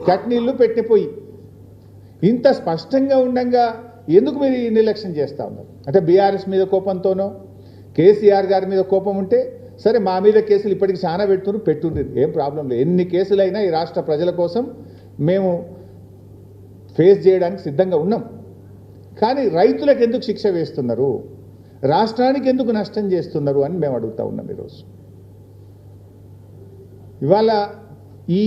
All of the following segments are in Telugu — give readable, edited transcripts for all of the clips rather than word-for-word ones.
కట్నీళ్ళు పెట్టిపోయి ఇంత స్పష్టంగా ఉండగా ఎందుకు మీరు ఈ నిర్లక్ష్యం చేస్తూ ఉన్నారు? అంటే బీఆర్ఎస్ మీద కోపంతోనో కేసీఆర్ గారి మీద కోపం ఉంటే సరే, మా మీద కేసులు ఇప్పటికి చాలా పెట్టుండ్రు, ఏం ప్రాబ్లం లేదు. ఎన్ని కేసులైనా ఈ రాష్ట్ర ప్రజల కోసం మేము ఫేస్ చేయడానికి సిద్ధంగా ఉన్నాం. కానీ రైతులకు ఎందుకు శిక్ష వేస్తున్నారు, రాష్ట్రానికి ఎందుకు నష్టం చేస్తున్నారు అని మేము అడుగుతా ఉన్నాం. ఈరోజు ఇవాళ ఈ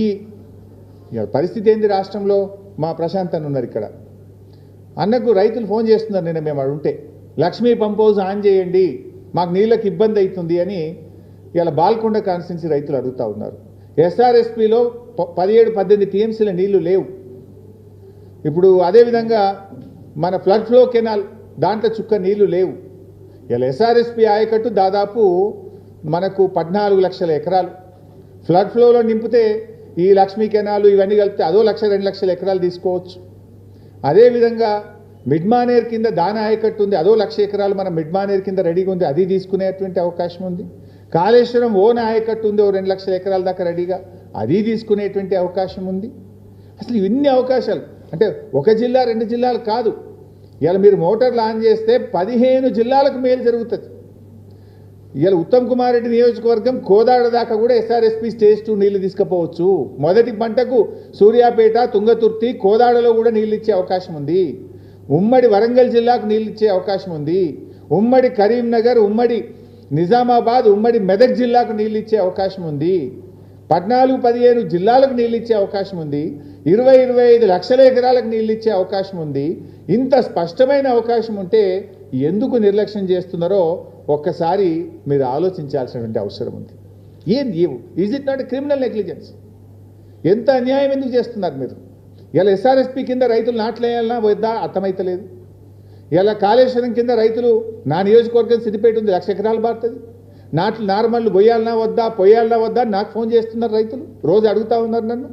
పరిస్థితి ఏంది రాష్ట్రంలో? మా ప్రశాంత్ అన్న ఉన్నారు ఇక్కడ, అన్నకు రైతులు ఫోన్ చేస్తున్నారు. నేను మేము అడుంటే లక్ష్మీ పంప్ హౌస్ ఆన్ చేయండి, మాకు నీళ్ళకి ఇబ్బంది అవుతుంది అని ఇలా బాల్కొండ కాన్స్టిట్యున్సీ రైతులు అడుగుతూ ఉన్నారు. ఎస్ఆర్ఎస్పిలో 17-18 టీఎంసీల నీళ్లు లేవు. ఇప్పుడు అదేవిధంగా మన ఫ్లడ్ ఫ్లో కెనాల్ దాంట్లో చుక్క నీళ్లు లేవు. ఇలా ఎస్ఆర్ఎస్పి ఆయకట్టు దాదాపు మనకు 14 లక్షల ఎకరాలు ఫ్లడ్ ఫ్లోలో నింపితే ఈ లక్ష్మీ కెనాలు ఇవన్నీ కలిపితే అదో 1-2 లక్షల ఎకరాలు తీసుకోవచ్చు. అదేవిధంగా మిడ్మానేర్ కింద దాని ఆయకట్టు ఉంది, అదో 1,00,000 ఎకరాలు మన మిడ్మానేర్ కింద రెడీగా ఉంది, అది తీసుకునేటువంటి అవకాశం ఉంది. కాళేశ్వరం ఓన్ ఆయకట్టు ఉంది, ఓ 2 లక్షల ఎకరాల దాకా రెడీగా, అది తీసుకునేటువంటి అవకాశం ఉంది. అసలు ఇన్ని అవకాశాలు అంటే ఒక జిల్లా 2 జిల్లాలు కాదు. ఇలా మీరు మోటార్లు ఆన్ చేస్తే 15 జిల్లాలకు మేలు జరుగుతుంది. ఇలా ఉత్తమ్ కుమార్ రెడ్డి నియోజకవర్గం కోదాడ దాకా కూడా ఎస్ఆర్ఎస్పి స్టేజ్ 2 నీళ్లు తీసుకుపోవచ్చు. మొదటి పంటకు సూర్యాపేట, తుంగతుర్తి, కోదాడలో కూడా నీళ్ళు ఇచ్చే అవకాశం ఉంది. ఉమ్మడి వరంగల్ జిల్లాకు నీళ్ళు ఇచ్చే అవకాశం ఉంది. ఉమ్మడి కరీంనగర్, ఉమ్మడి నిజామాబాద్, ఉమ్మడి మెదక్ జిల్లాకు నీళ్ళు ఇచ్చే అవకాశం ఉంది. 14-15 జిల్లాలకు నీళ్ళు ఇచ్చే అవకాశం ఉంది. 20-25 లక్షల ఎకరాలకు నీళ్ళు ఇచ్చే అవకాశం ఉంది. ఇంత స్పష్టమైన అవకాశం ఉంటే ఎందుకు నిర్లక్ష్యం చేస్తున్నారో ఒక్కసారి మీరు ఆలోచించాల్సినటువంటి అవసరం ఉంది. ఏంది is it not criminal negligence? ఎంత అన్యాయం ఎందుకు చేస్తున్నారు మీరు? ఇలా ఎస్ఆర్ఎస్పి కింద రైతులు నాట్లేయాలన్నా వద్దా అర్థమైతలేదు. ఇలా కాళేశ్వరం కింద రైతులు, నా నియోజకవర్గం సిద్దిపేట ఉంది, 1,00,000 ఎకరాలు బారుతుంది, నాట్లు నార్మల్ పోయాలన్నా వద్దా నాకు ఫోన్ చేస్తున్నారు రైతులు, రోజు అడుగుతూ ఉన్నారు నన్ను.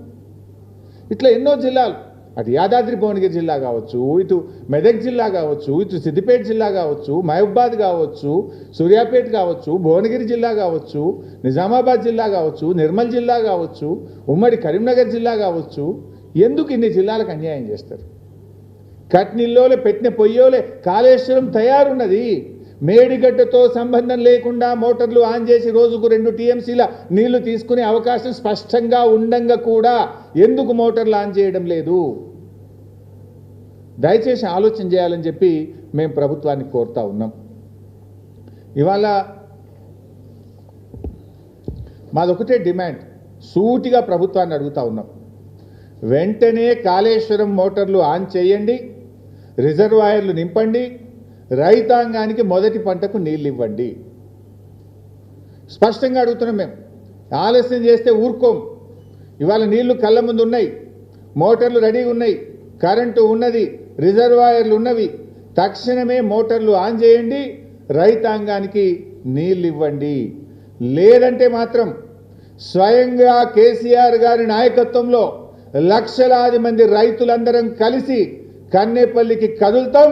ఇట్లా ఎన్నో జిల్లాలు, అటు యాదాద్రి భువనగిరి జిల్లా కావచ్చు, ఇటు మెదక్ జిల్లా కావచ్చు, ఇటు సిద్దిపేట జిల్లా కావచ్చు, మహబూబాద్ కావచ్చు, సూర్యాపేట కావచ్చు, భువనగిరి జిల్లా కావచ్చు, నిజామాబాద్ జిల్లా కావచ్చు, నిర్మల్ జిల్లా కావచ్చు, ఉమ్మడి కరీంనగర్ జిల్లా కావచ్చు, ఎందుకు ఇన్ని జిల్లాలకు అన్యాయం చేస్తారు? కట్నీల్లోలే పెట్టిన పొయ్యోలే కాళేశ్వరం తయారున్నది. మేడిగడ్డతో సంబంధం లేకుండా మోటార్లు ఆన్ చేసి రోజుకు 2 టీఎంసీల నీళ్లు తీసుకునే అవకాశం స్పష్టంగా ఉండంగా కూడా ఎందుకు మోటార్లు ఆన్ చేయడం లేదు? దయచేసి ఆలోచన చేయాలని చెప్పి మేము ప్రభుత్వాన్ని కోరుతా ఉన్నాం. ఇవాళ మాదొకటే డిమాండ్, సూటిగా ప్రభుత్వాన్ని అడుగుతా ఉన్నాం. వెంటనే కాళేశ్వరం మోటార్లు ఆన్ చేయండి, రిజర్వాయర్లు నింపండి, రైతాంగానికి మొదటి పంటకు నీళ్ళు ఇవ్వండి. స్పష్టంగా అడుగుతున్నాం మేము. ఆలస్యం చేస్తే ఊరుకోం. ఇవాళ నీళ్లు కళ్ళ ముందు ఉన్నాయి, మోటార్లు రెడీగా ఉన్నాయి, కరెంటు ఉన్నది, రిజర్వాయర్లు ఉన్నవి. తక్షణమే మోటార్లు ఆన్ చేయండి, రైతాంగానికి నీళ్ళు ఇవ్వండి. లేదంటే మాత్రం స్వయంగా కేసీఆర్ గారి నాయకత్వంలో లక్షలాది మంది రైతులందరం కలిసి కన్నేపల్లికి కదులుతాం,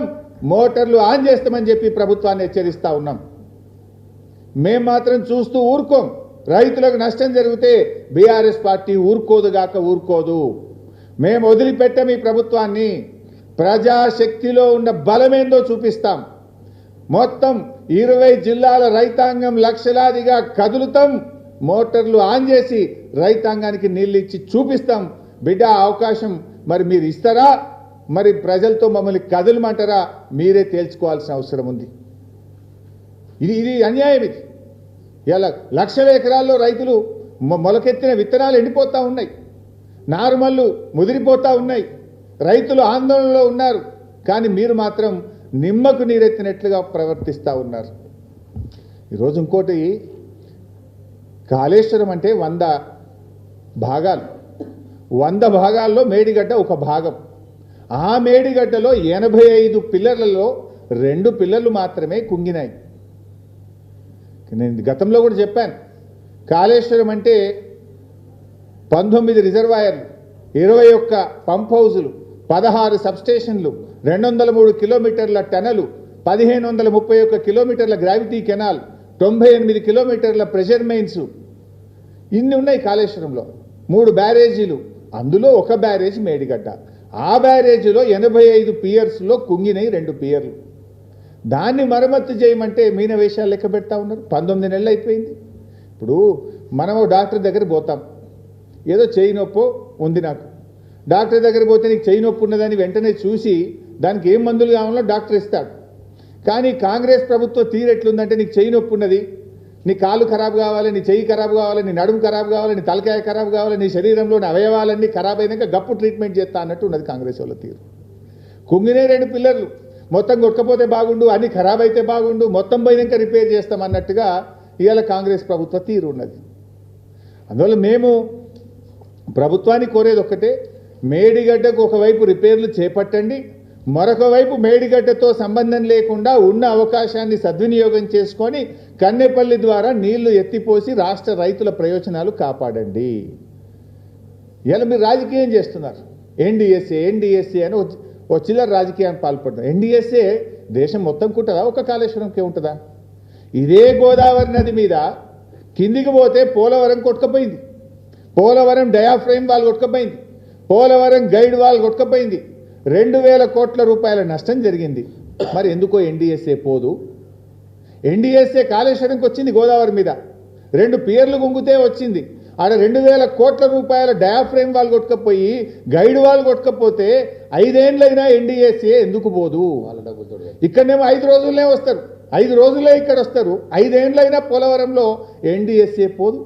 మోటార్లు ఆన్ చేస్తామని చెప్పి ప్రభుత్వాన్ని హెచ్చరిస్తా ఉన్నాం. మేము మాత్రం చూస్తూ ఊరుకోం. రైతులకు నష్టం జరిగితే బీఆర్ఎస్ పార్టీ ఊరుకోదు. మేము వదిలిపెట్టాం ఈ ప్రభుత్వాన్ని. ప్రజాశక్తిలో ఉన్న బలమేందో చూపిస్తాం. మొత్తం 20 జిల్లాల రైతాంగం లక్షలాదిగా కదులుతాం, మోటార్లు ఆన్ చేసి రైతాంగానికి నీళ్ళు ఇచ్చి చూపిస్తాం. బిడ్డ అవకాశం మరి మీరు ఇస్తారా, మరి ప్రజలతో మమ్మల్ని కదలమంటారా, మీరే తేల్చుకోవాల్సిన అవసరం ఉంది. ఇది అన్యాయం. ఇది ఇలా లక్షల ఎకరాల్లో రైతులు మొలకెత్తిన విత్తనాలు ఎండిపోతూ ఉన్నాయి, నారుమల్లు ముదిరిపోతూ ఉన్నాయి, రైతులు ఆందోళనలో ఉన్నారు. కానీ మీరు మాత్రం నిమ్మకు నీరెత్తినట్లుగా ప్రవర్తిస్తూ ఉన్నారు. ఈరోజు ఇంకోటి, కాళేశ్వరం అంటే 100 భాగాలు, 100 భాగాల్లో మేడిగడ్డ ఒక భాగం. ఆ మేడిగడ్డలో 85 పిల్లర్లలో 2 పిల్లర్లు మాత్రమే కుంగినాయి. నేను గతంలో కూడా చెప్పాను, కాళేశ్వరం అంటే 19 రిజర్వాయర్లు, 21 పంప్ హౌజులు, 16 సబ్స్టేషన్లు, 203 కిలోమీటర్ల టనలు, 1531 కిలోమీటర్ల గ్రావిటీ కెనాల్, 98 కిలోమీటర్ల ప్రెషర్ మెయిన్స్, ఇన్ని ఉన్నాయి కాళేశ్వరంలో. 3 బ్యారేజీలు, అందులో ఒక బ్యారేజ్ మేడిగడ్డ. ఆ బ్యారేజ్లో 85 పియర్స్లో కుంగినాయి 2 పియర్లు. దాన్ని మరమ్మత్తు చేయమంటే మీన వేషాలు లెక్క పెడతా ఉన్నారు. 19 నెలలు అయిపోయింది. ఇప్పుడు మనం డాక్టర్ దగ్గర పోతాం, ఏదో చెయ్యి నొప్పో ఉంది నాకు, డాక్టర్ దగ్గర పోతే నీకు చెయ్యి నొప్పి ఉన్నదని వెంటనే చూసి దానికి ఏం మందులు కావాలో డాక్టర్ ఇస్తాడు. కానీ కాంగ్రెస్ ప్రభుత్వం తీరెట్లుందంటే నీకు చెయ్యి నొప్పి ఉన్నది, నీ కాలు ఖరాబు కావాలి, నీ చెయ్యి ఖరాబు కావాలి, నీ నడుము ఖరాబు కావాలి, నీ తలకాయ ఖరాబు కావాలి, నీ శరీరంలోని అవయవాలన్నీ ఖరాబ్ అయినాక గప్పు ట్రీట్మెంట్ చేస్తా అన్నట్టు ఉన్నది కాంగ్రెస్ వాళ్ళ తీరు. కుంగినే 2 పిల్లర్లు మొత్తం కొట్టకపోతే బాగుండు, అన్ని ఖరాబ్ అయితే బాగుండు, మొత్తం పోయినాక రిపేర్ చేస్తామన్నట్టుగా ఇవాళ కాంగ్రెస్ ప్రభుత్వ తీరు ఉన్నది. అందువల్ల మేము ప్రభుత్వాన్ని కోరేది ఒక్కటే, మేడిగడ్డకు ఒకవైపు రిపేర్లు చేపట్టండి, మరొక వైపు మేడిగడ్డతో సంబంధం లేకుండా ఉన్న అవకాశాన్ని సద్వినియోగం చేసుకొని కన్నెపల్లి ద్వారా నీళ్లు ఎత్తిపోసి రాష్ట్ర రైతుల ప్రయోజనాలు కాపాడండి. ఇలా మీరు రాజకీయం చేస్తున్నారు. ఎన్డీఎస్ఏ అని ఓ చిల్లర రాజకీయాన్ని పాల్పడుతున్నారు. ఎన్డీఎస్ఏ దేశం మొత్తం ఉంటుందా, ఒక కాళేశ్వరంకే ఉంటుందా? ఇదే గోదావరి నది మీద కిందికి పోతే పోలవరం కొట్టుకపోయింది, పోలవరం డయాఫ్రేమ్ వాల్ కొట్టుకపోయింది, పోలవరం గైడ్ వాల్ కొట్టుకపోయింది, 2000 కోట్ల రూపాయల నష్టం జరిగింది. మరి ఎందుకో ఎన్డీఎస్ఏ పోదు? ఎన్డీఎస్ఏ కాళేశ్వరంకి వచ్చింది గోదావరి మీద, 2 పియర్లు గుంగితే వచ్చింది. ఆడ 2000 కోట్ల రూపాయల డయాఫ్రేమ్ వాల్ కొట్టుకపోయి గైడ్ వాల్ కొట్టుకపోతే 5 ఏళ్ళైనా ఎన్డీఎస్ఏ ఎందుకు పోదు? ఇక్కడనేమో 5 రోజులనే వస్తారు, 5 రోజులే ఇక్కడ వస్తారు. 5 ఏళ్ళైనా పోలవరంలో ఎన్డీఎస్ఏ పోదు.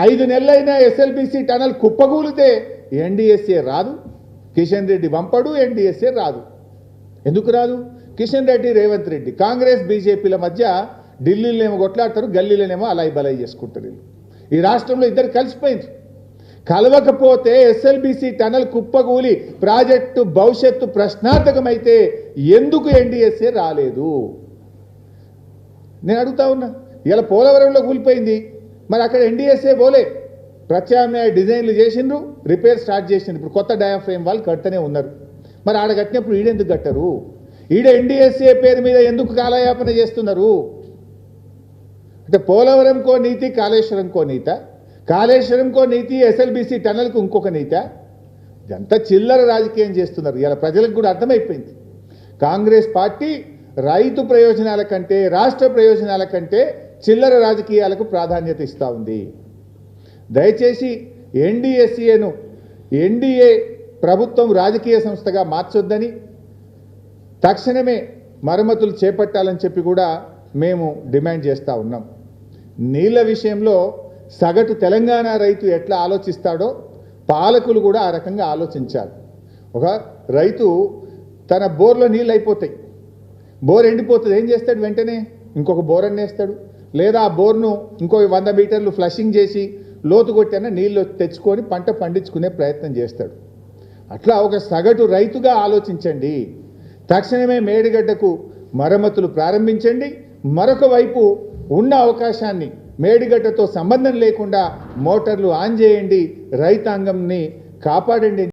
5 నెలలైనా ఎస్ఎల్బీసీ టనల్ కుప్పగూలితే ఎన్డీఎస్ఏ రాదు. కిషన్ రెడ్డి పంపడు, ఎన్డీఎస్ఏ రాదు. ఎందుకు రాదు? కిషన్ రెడ్డి, రేవంత్ రెడ్డి, కాంగ్రెస్ బీజేపీల మధ్య ఢిల్లీలోనేమో కొట్లాడతారు, గల్లీలోనేమో అలాయి బలాయి చేసుకుంటారు. వీళ్ళు ఈ రాష్ట్రంలో ఇద్దరు కలిసిపోయింది. కలవకపోతే ఎస్ఎల్బీసీ టనల్ కుప్పగూలి ప్రాజెక్టు భవిష్యత్తు ప్రశ్నార్థకమైతే ఎందుకు ఎన్డీఎస్ఏ రాలేదు? నేను అడుగుతా ఉన్నా. ఇలా పోలవరంలో కూలిపోయింది, మరి అక్కడ ఎన్డీఎస్ఏ పోలే. ప్రత్యామ్నాయ డిజైన్లు చేసిండ్రు, రిపేర్ స్టార్ట్ చేసిండ్రు. ఇప్పుడు కొత్త డయాఫ్రేమ్ వాళ్ళు కడుతూనే ఉన్నారు. మరి ఆడ కట్టినప్పుడు ఈడెందుకు కట్టరు? ఈడ ఎన్డీఎస్ఏ పేరు మీద ఎందుకు కాలయాపన చేస్తున్నారు? అంటే పోలవరంకో నీతి, కాళేశ్వరంకో నీత, కాళేశ్వరంకో నీతి, ఎస్ఎల్బీసీ టనల్కు ఇంకొక నీత. ఇదంతా చిల్లర రాజకీయం చేస్తున్నారు. ఇలా ప్రజలకు కూడా అర్థమైపోయింది. కాంగ్రెస్ పార్టీ రైతు ప్రయోజనాల కంటే, రాష్ట్ర ప్రయోజనాల కంటే చిల్లర రాజకీయాలకు ప్రాధాన్యత ఇస్తూ ఉంది. దయచేసి ఎన్డీఎస్ఏను ఎన్డీఏ ప్రభుత్వం రాజకీయ సంస్థగా మార్చొద్దని, తక్షణమే మరమ్మతులు చేపట్టాలని చెప్పి కూడా మేము డిమాండ్ చేస్తూ ఉన్నాం. నీళ్ల విషయంలో సగటు తెలంగాణ రైతు ఎట్లా ఆలోచిస్తాడో పాలకులు కూడా ఆ రకంగా ఆలోచించాలి. ఒక రైతు తన బోర్లో నీళ్ళు అయిపోతాయి, బోర్ ఎండిపోతుంది, ఏం చేస్తాడు? వెంటనే ఇంకొక బోర్ అన్నేస్తాడు, లేదా ఆ బోర్ను ఇంకో 100 మీటర్లు ఫ్లషింగ్ చేసి లోతు కొట్టిన నీళ్ళు తెచ్చుకొని పంట పండించుకునే ప్రయత్నం చేస్తాడు. అట్లా ఒక సగటు రైతుగా ఆలోచించండి. తక్షణమే మేడిగడ్డకు మరమ్మతులు ప్రారంభించండి. మరొక వైపు ఉన్న అవకాశాన్ని మేడిగడ్డతో సంబంధం లేకుండా మోటార్లు ఆన్ చేయండి, రైతాంగంని కాపాడండి.